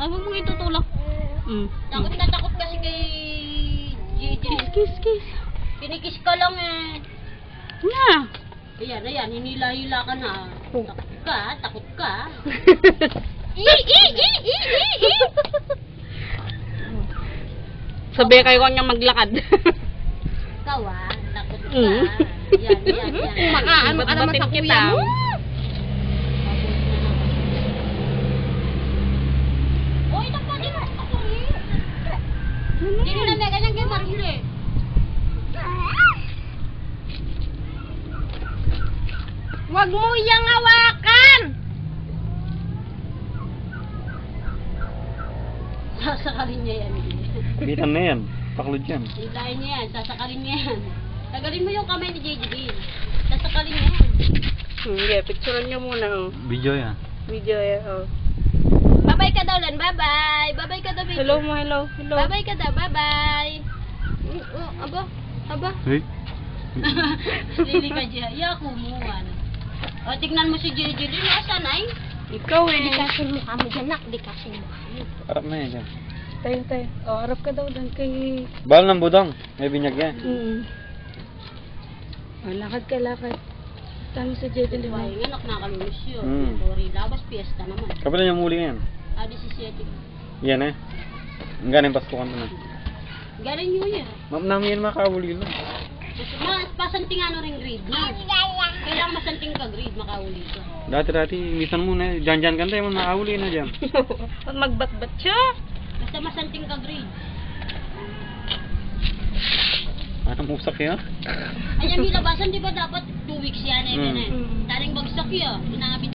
Huwag mong itutulak. Takot na takot kasi kay JJ. Kiss. Kinikis ka lang eh. Nga. Ayan, hinila-hila ka na. Oh. Takot ka. Sabi kayo niya maglakad. Ikaw takot ka. Mm. Yan. Makaano ka naman sa kuya mo? Oy, napati mo. Hindi na may ganyan kay Marjorie. Wag mo yang hawakan! Sasakalin niya yan. Bitan na yan. Paklod yan. Hilahin niya yan. Sasakalin niya yan. Tagalin mo yung kamay ni JJ din. Sasakalin niya yan. Sige, picturean niyo muna. Video yan. Video yan. Bye-bye ka daw, Len. Bye-bye. Bye-bye ka daw, baby. Hello mo, hello. Bye-bye ka daw. Bye-bye. Aba. Hey. Lili ka dyan. Yaku mo. O, tignan mo si JJ din. Asan ay? Ikaw eh. Dikasin mo kami dyan, nak. Dikasin mo. Harap na yan dyan. Tayo. Harap ka daw doon kay... Bawal ng budang. May binyag yan. Lakad. Tama sa Jedel. Ay, anak nakalunos yun. Mm. Sorry, labas piyesta naman. Kapila niya muli yan. 17. Yan eh. Ang galing pastukan to na. Galing nyo yan. Ma'am namin yan makahuli lang. Pasanting ano rin grade na. Kailangan masanting ka grade, makahuli ka. Dati, misan muna eh. Dyan kan tayo, makahuli na dyan. Pag magbat-bat siya. Basta masanting ka grade. Anong usak yan? Ayan, may labasan, di ba dapat 2 weeks yan eh. Mm. Taring bagsak yan. Inabit